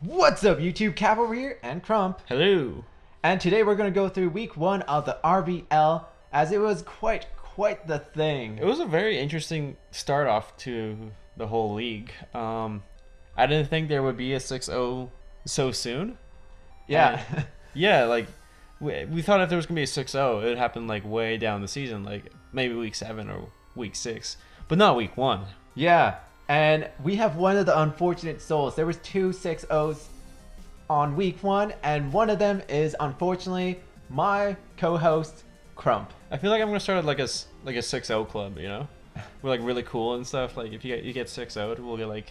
What's up, YouTube? Kap over here and Crump. Hello. And today we're going to go through week 1 of the RBL, as it was quite the thing. It was a very interesting start off to the whole league. I didn't think there would be a 6-0 so soon. Yeah. Yeah, like we thought if there was gonna be a 6-0, it would happen like way down the season, like maybe week 7 or week 6, but not week 1. Yeah. And we have one of the unfortunate souls. There was 2 6-0s on week 1, and one of them is unfortunately my co-host Crump. I feel like I'm gonna start like a 6-0 club, you know? We're like really cool and stuff. Like if you get 6-0'd, we'll get like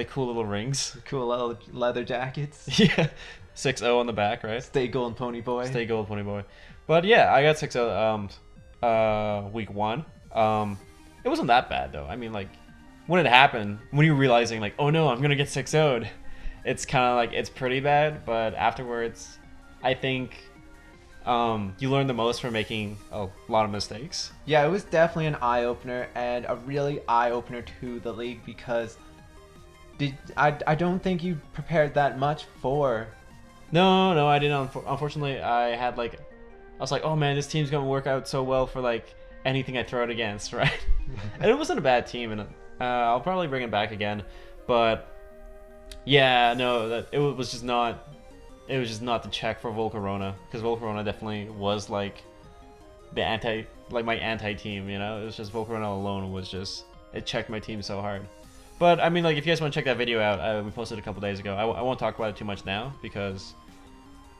cool little rings. Cool little leather jackets. Yeah. 6-0 on the back, right? Stay golden pony boy. Stay gold, pony boy. But yeah, I got 6-0 week 1. It wasn't that bad though. I mean, like when it happened, when you're realizing like, oh no, I'm gonna get 6-0'd, it's kind of like it's pretty bad. But afterwards, I think you learn the most from making a lot of mistakes. Yeah, it was definitely an eye-opener, and a really eye-opener to the league, because I don't think you prepared that much for. No, I didn't. Unfortunately, I was like, oh man, this team's gonna work out so well for like anything I throw it against, right? And it wasn't a bad team, and I'll probably bring it back again. But yeah, no, that it was just not. It was just not the check for Volcarona, because Volcarona definitely was like my anti-team, you know? It was just Volcarona alone was just, it checked my team so hard. But I mean, like if you guys want to check that video out, we posted a couple days ago. I won't talk about it too much now because,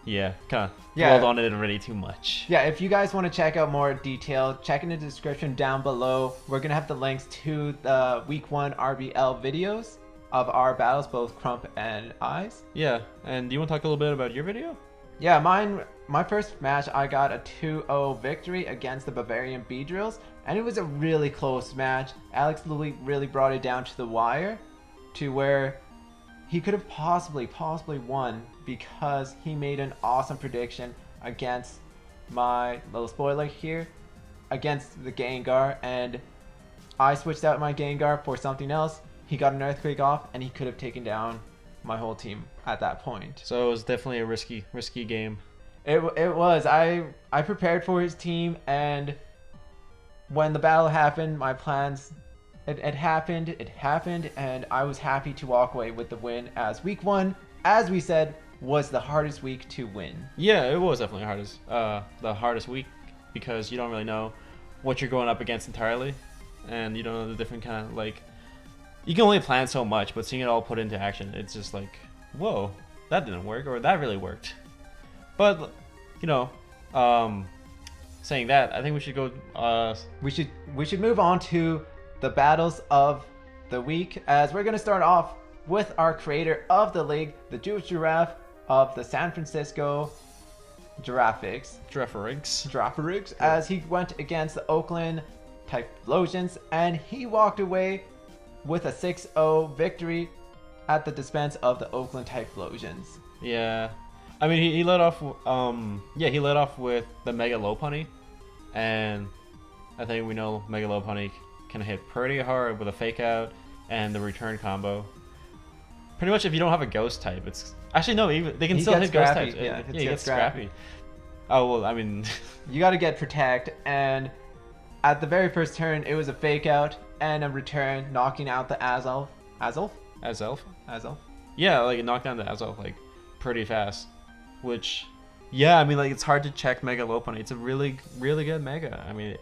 yeah, kind of dwelled on it already too much. Yeah, if you guys want to check out more detail, check in the description down below. We're gonna have the links to the week 1 RBL videos of our battles, both Crump and I's. Yeah, and do you want to talk a little bit about your video? Yeah, my first match, I got a 2-0 victory against the Bavarian B-Drills, and it was a really close match. Alex Louis really brought it down to the wire, to where he could have possibly won, because he made an awesome prediction against my little spoiler here, against the Gengar, and I switched out my Gengar for something else. He got an earthquake off, and he could have taken down my whole team at that point. So it was definitely a risky game. It was. I prepared for his team, and when the battle happened, my plans, it happened, and I was happy to walk away with the win, as week 1, as we said, was the hardest week to win. Yeah, it was definitely the hardest week, because you don't really know what you're going up against entirely, and you don't know the different kind of like. You can only plan so much, but seeing it all put into action, it's just like, whoa, that didn't work, or that really worked. But, you know, saying that, I think we should go. We should move on to the battles of the week, as we're gonna start off with our creator of the league, the Jewish Giraffe of the San Francisco Giraffics, as he went against the Oakland Typhlosions, and he walked away with a 6-0 victory at the expense of the Oakland Typhlosions. Yeah, I mean he led off. He led off with the Mega Lopunny, and I think we know Mega Lopunny can hit pretty hard with a fake out and the return combo. Pretty much, if you don't have a ghost type, it's actually no. Even they can still hit ghost types. Yeah, he gets scrappy. Oh well, I mean, you got to get protect, and at the very first turn, it was a fake out and a return, knocking out the Azelf. Yeah, like it knocked down the Azelf like pretty fast. Which, yeah, I mean, like it's hard to check Mega Lopunny. It's a really good Mega. I mean,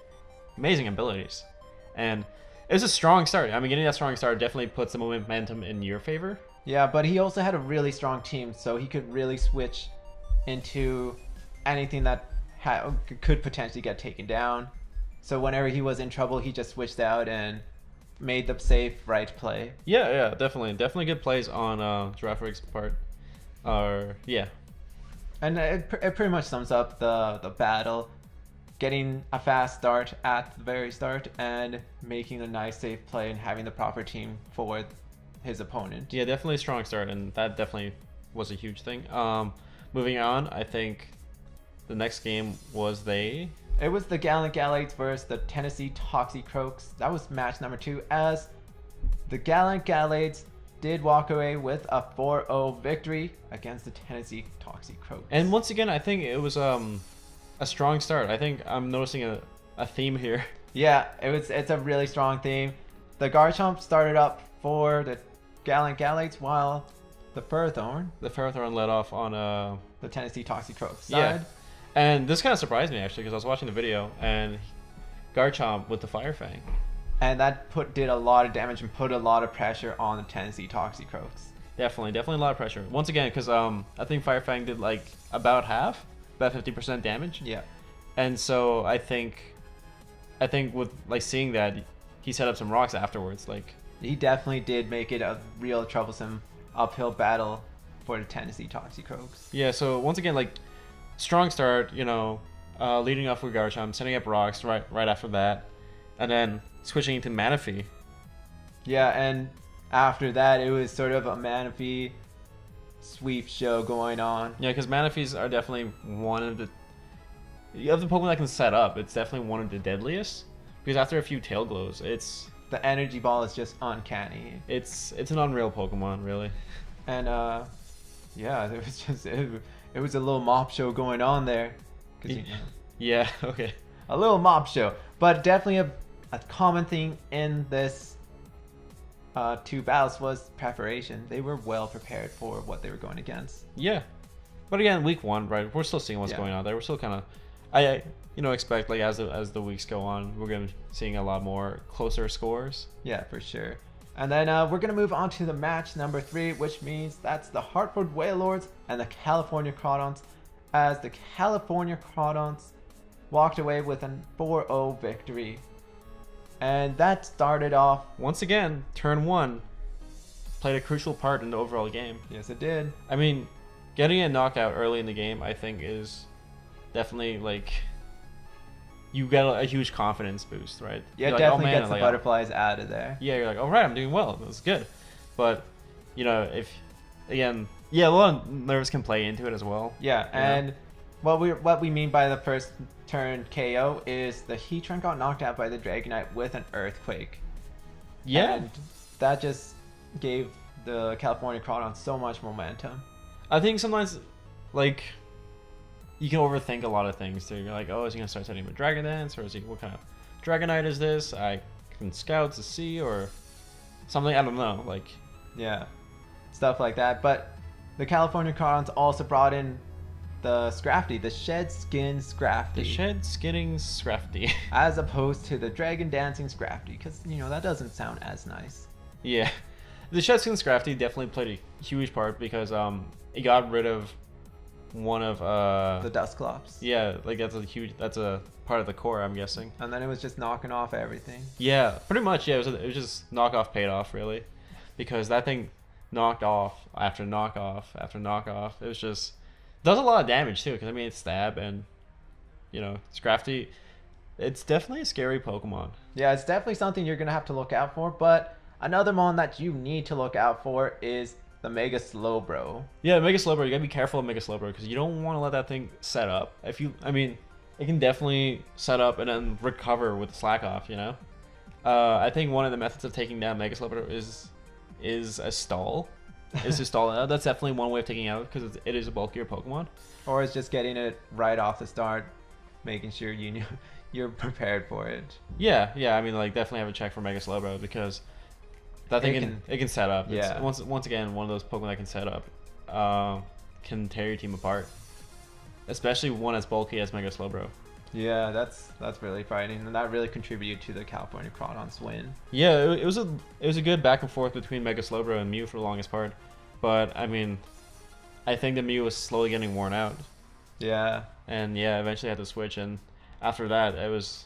amazing abilities, and it was a strong start. I mean, getting that strong start definitely puts the momentum in your favor. Yeah, but he also had a really strong team, so he could really switch into anything that could potentially get taken down. So whenever he was in trouble, he just switched out and made the safe right play. Yeah, definitely good plays on Giraffe's part. Yeah. And it pretty much sums up the battle. Getting a fast start at the very start and making a nice safe play and having the proper team for his opponent. Yeah, definitely a strong start, and that definitely was a huge thing. Moving on, I think the next game was It was the Gallant Galates versus the Tennessee Toxicroaks. That was match number 2, as the Gallant Galates did walk away with a 4-0 victory against the Tennessee Toxic Croaks. And once again, I think it was a strong start. I think I'm noticing a theme here. Yeah, it's a really strong theme. The Garchomp started up for the Gallant Galates, while the Ferrothorn led off on the Tennessee Toxic Croaks side. Yeah. And this kind of surprised me actually, because I was watching the video and Garchomp with the Fire Fang. And that did a lot of damage and put a lot of pressure on the Tennessee Toxic Croaks. Definitely a lot of pressure. Once again, because I think Fire Fang did like about 50% damage. Yeah. And so I think with like seeing that, he set up some rocks afterwards. Like he definitely did make it a real troublesome uphill battle for the Tennessee Toxic Croaks. Yeah. So once again, like strong start, leading off with Garchomp, setting up rocks right after that, and then switching to Manaphy. Yeah, and after that, it was sort of a Manaphy sweep show going on. Yeah, because Manaphys are definitely one of the Pokemon that can set up. It's definitely one of the deadliest, because after a few tail glows, the energy ball is just uncanny. It's an unreal Pokemon, really. And yeah, there was just it was a little mop show going on there. Yeah, okay. A little mop show, but definitely a common thing in this two battles was preparation. They were well prepared for what they were going against. Yeah, but again, week 1, right? We're still seeing what's going on there. We're still kind of, I expect like as the weeks go on, we're gonna be seeing a lot more closer scores. Yeah, for sure. And then we're gonna move on to the match number 3, which means that's the Hartford Wailords and the California Crawdons, as the California Crawdons walked away with a 4-0 victory. And that started off... Once again, turn 1 played a crucial part in the overall game. Yes, it did. I mean, getting a knockout early in the game, I think, is definitely, like... You get a huge confidence boost, right? Yeah, it like, definitely man, gets the butterflies out of there. Yeah, you're like, all right, I'm doing well. That's good. But, if... Again, yeah, a lot of nerves can play into it as well. Yeah, and what we mean by the first turn KO is the Heatran got knocked out by the Dragonite with an Earthquake. Yeah. And that just gave the California Crawdon so much momentum. I think sometimes, like, you can overthink a lot of things too. You're like, oh, is he going to start setting with Dragon Dance? Or what kind of Dragonite is this? I can scout to see, or something, I don't know. Like, yeah, stuff like that. But the California Crawdons also brought in the Scrafty, the Shed Skin Scrafty. The Shed Skinning Scrafty. As opposed to the Dragon Dancing Scrafty, because, that doesn't sound as nice. Yeah. The Shed Skin Scrafty definitely played a huge part, because it got rid of one of... the Dusclops. Yeah, like that's a part of the core, I'm guessing. And then it was just knocking off everything. Yeah, pretty much, yeah. It was just knock-off paid off, really. Because that thing knocked off after knock-off after knock-off. It was just... Does a lot of damage too, because it's stab and Scrafty. It's definitely a scary Pokemon. Yeah, it's definitely something you're gonna have to look out for. But another mon that you need to look out for is the Mega Slowbro. Yeah, Mega Slowbro. You gotta be careful of Mega Slowbro, because you don't want to let that thing set up. It can definitely set up and then recover with the slack off. I think one of the methods of taking down Mega Slowbro is a stall. Is to stall it out. That's definitely one way of taking it out, because it is a bulkier Pokemon. Or it's just getting it right off the start, making sure you're prepared for it. Yeah. Definitely have a check for Mega Slowbro, because that thing can set up. Yeah. It's, once again, one of those Pokemon that can set up, can tear your team apart, especially one as bulky as Mega Slowbro. Yeah, that's really frightening, and that really contributed to the California Crawdon's win. Yeah, it was a good back and forth between Mega Slowbro and Mew for the longest part, but I think the Mew was slowly getting worn out. Yeah. And yeah, eventually had to switch, and after that, it was...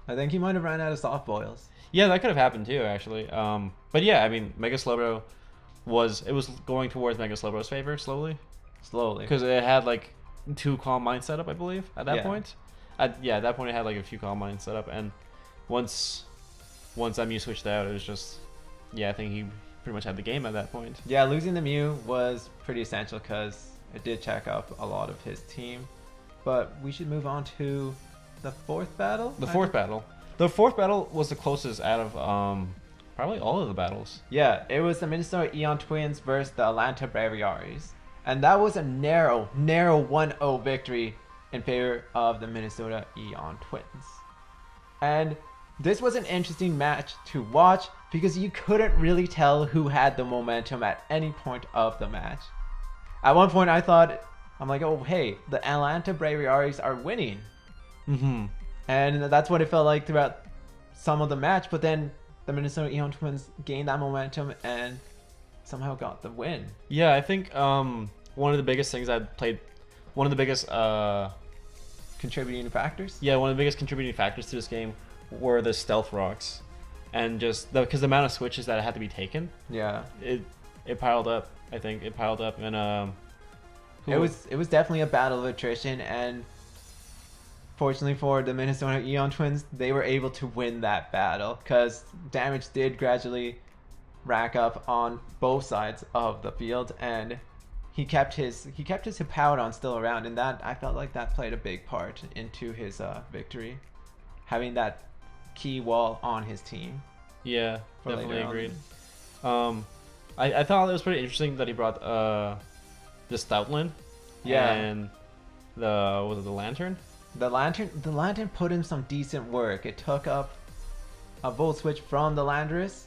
I think he might have ran out of soft boils. Yeah, that could have happened too, actually. But yeah, Mega Slowbro was going towards Mega Slowbro's favor slowly. Because it had like 2 Calm Mind set up, I believe, at that Yeah. point. At that point, it had like a few Calm Minds set up, and once that Mew switched out, it was just... Yeah, I think he pretty much had the game at that point. Yeah, losing the Mew was pretty essential, because it did check up a lot of his team. But we should move on to the fourth battle? The fourth battle was the closest out of probably all of the battles. Yeah, it was the Minnesota Eon Twins versus the Atlanta Braviaries. And that was a narrow 1-0 victory in favor of the Minnesota Eon Twins. And this was an interesting match to watch because you couldn't really tell who had the momentum at any point of the match. At one point I'm like, oh hey, the Atlanta Braviaries are winning. Mm-hmm. And that's what it felt like throughout some of the match, but then the Minnesota Eon Twins gained that momentum and somehow got the win. Yeah, I think one of the biggest things one of the biggest Contributing factors? yeah, one of the biggest contributing factors to this game were the stealth rocks, and just because the amount of switches that had to be taken, Yeah. it piled up. I think it piled up, and It was definitely a battle of attrition, and fortunately for the Minnesota Eon Twins, they were able to win that battle because damage did gradually rack up on both sides of the field, and he kept his Hippowdon still around, and that I felt like that played a big part into his victory, having that key wall on his team. yeah, For definitely later on. agreed. I thought it was pretty interesting that he brought the Stoutland, Yeah. and the lantern. The lantern put in some decent work. It took up a volt switch from the Landorus,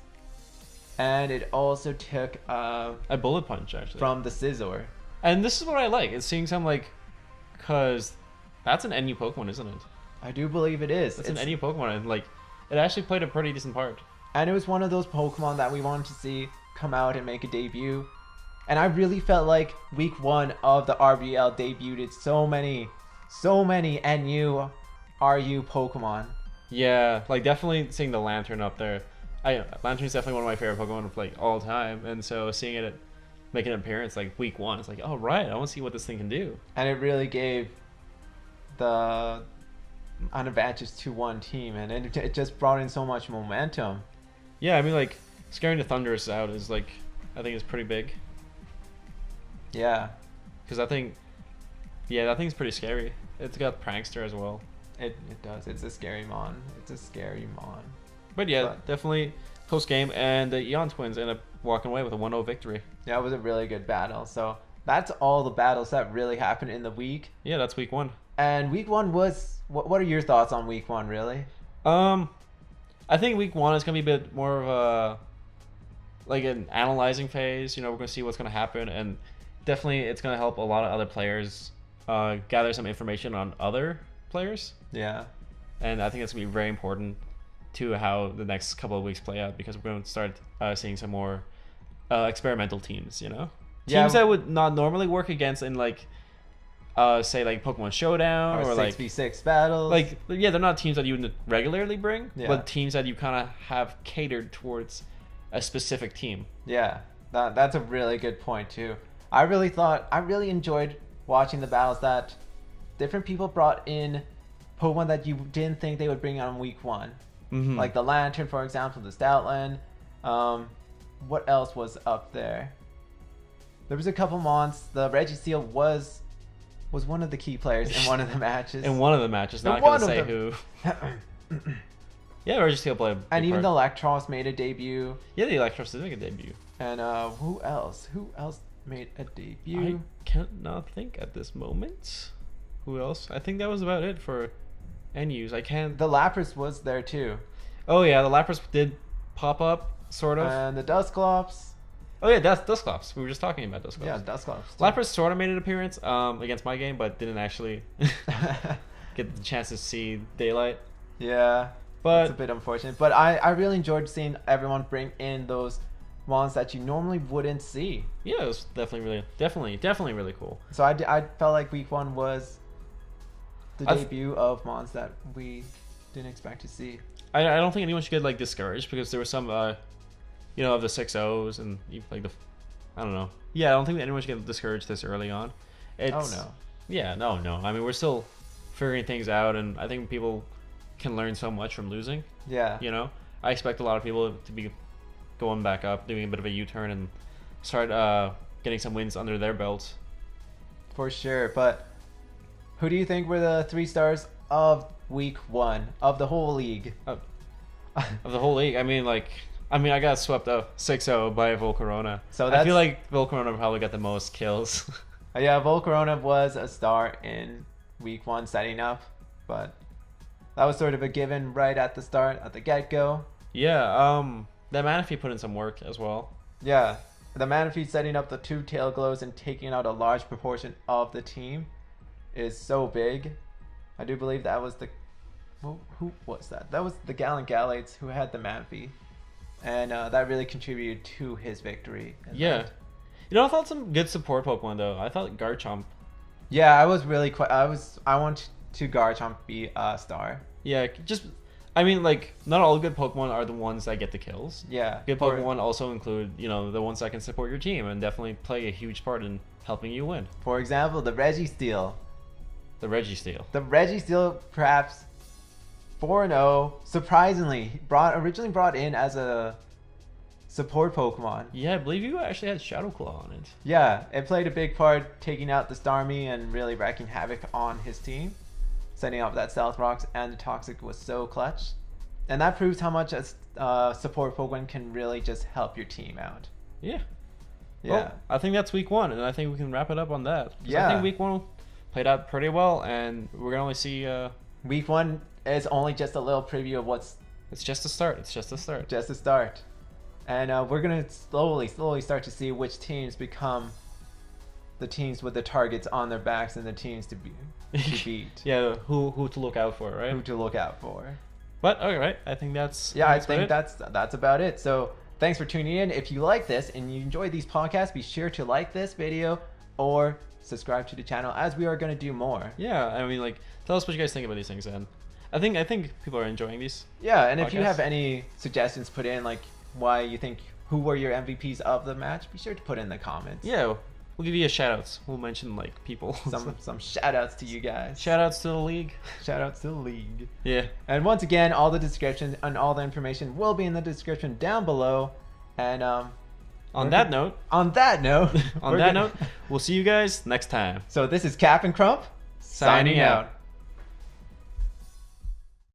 and it also took A bullet punch actually. from the Scizor. And this is what I like. It's seeing some cause that's an NU Pokemon, isn't it? I do believe it is. It's an NU Pokemon, and it actually played a pretty decent part. And it was one of those Pokemon that we wanted to see come out and make a debut. And I really felt like week 1 of the RBL debuted so many NU RU Pokemon. Yeah, definitely seeing the Lantern up there. Lantern's definitely one of my favorite Pokemon of all time, and so seeing it make an appearance week 1, it's like, oh right, I want to see what this thing can do. And it really gave the an advantage to one team, and it just brought in so much momentum. Yeah, I mean scaring the Thunderous out is I think is pretty big, Yeah, because that thing's pretty scary. It's got Prankster as well. it does. It's a scary mon. But yeah, But- definitely close game, and the Eon Twins end up walking away with a 1-0 victory. Yeah, it was a really good battle. So that's all the battles that really happened in the week. Yeah, that's week 1. And week 1 was... What are your thoughts on week 1, really? I think week 1 is gonna be a bit more of an analyzing phase. We're gonna see what's gonna happen, and definitely it's gonna help a lot of other players gather some information on other players. Yeah. And I think that's gonna be very important to how the next couple of weeks play out, because we're going to start seeing some more experimental teams. Yeah. Teams that would not normally work against in say Pokemon Showdown or 6v6 battles. they're not teams that you would regularly bring, Yeah. but teams that you kind of have catered towards a specific team. Yeah, that's a really good point too. I really enjoyed watching the battles that different people brought in Pokemon that you didn't think they would bring on week 1. Mm-hmm. Like the Lantern, for example, the Stoutland. What else was up there? There was a couple mons. The Registeel was one of the key players in one of the matches. In one of the matches, In not one gonna of say them. who. Yeah, Registeel played a big And even part. the Electros made a debut. the Electros did make a debut. And who else? Who else made a debut? I cannot think at this moment. Who else? I think that was about it for NUs. I can't. The Lapras was there too. Oh yeah, the Lapras did pop up, sort of. And the Dusclops. Oh yeah, that's Dusclops. We were just talking about Dusclops. Yeah, Dusclops. Lapras sort of made an appearance against my game, but didn't actually get the chance to see daylight. Yeah, But it's a bit unfortunate. But I really enjoyed seeing everyone bring in those mons that you normally wouldn't see. yeah, it was definitely really cool. So I felt like week 1 was the I th- debut of mons that we didn't expect to see. I don't think anyone should get discouraged, because there were some of the 6-0s and I don't know. Yeah, I don't think that anyone should get discouraged this early on. Oh no. Yeah, no. I mean, we're still figuring things out, and I think people can learn so much from losing. Yeah. I expect a lot of people to be going back up, doing a bit of a U-turn, and start getting some wins under their belts. For sure. But who do you think were the 3 stars of week 1 of the whole league? Of the whole league, I mean, I mean, I got swept up 6-0 by Volcarona. So I feel like Volcarona probably got the most kills. Yeah, Volcarona was a star in week 1 setting up, but that was sort of a given right at the start, at the get-go. Yeah, that Manaphy put in some work as well. Yeah, the Manaphy setting up the 2 tail glows and taking out a large proportion of the team is so big. I do believe that was the... Who was that? That was the Gallant Galates who had the Manaphy. And that really contributed to his victory. Yeah. You know, I thought some good support Pokemon, though. I thought Garchomp. Yeah, I was really quite... I want to Garchomp be a star. Yeah, just... I mean, like, not all good Pokemon are the ones that get the kills. Yeah. Good Pokemon also include, you know, the ones that can support your team and definitely play a huge part in helping you win. For example, the Registeel. The Registeel. The Registeel, perhaps 4-0, surprisingly, originally brought in as a support Pokemon. Yeah, I believe you actually had Shadow Claw on it. Yeah, it played a big part taking out the Starmie and really wreaking havoc on his team. Setting up that Stealth Rocks and the Toxic was so clutch. And that proves how much a support Pokemon can really just help your team out. Yeah. Yeah. Well, I think that's week 1, and I think we can wrap it up on that. Yeah. I think week 1 played out pretty well, and we're going to only see... Week 1 is only just a little preview of what's... It's just a start. It's just a start. Just a start. And we're going to slowly start to see which teams become the teams with the targets on their backs and the teams to beat. Yeah, who to look out for, right? Who to look out for. But, all right, I think that's... Yeah, I think that's about it. So, thanks for tuning in. If you like this and you enjoy these podcasts, be sure to like this video or subscribe to the channel, as we are going to do more. Yeah, I mean, like, tell us what you guys think about these things, and I think people are enjoying these. Yeah, and podcasts. If you have any suggestions, put in, like, why you think, who were your MVPs of the match, be sure to put in the comments. Yeah, we'll give you a shout-outs. We'll mention, like, people. Some shout-outs to you guys. Shout-outs to the league. Shout-outs to the league. Yeah. And once again, all the description and all the information will be in the description down below. And on that note, we'll see you guys next time. So this is Kap and Crump signing out.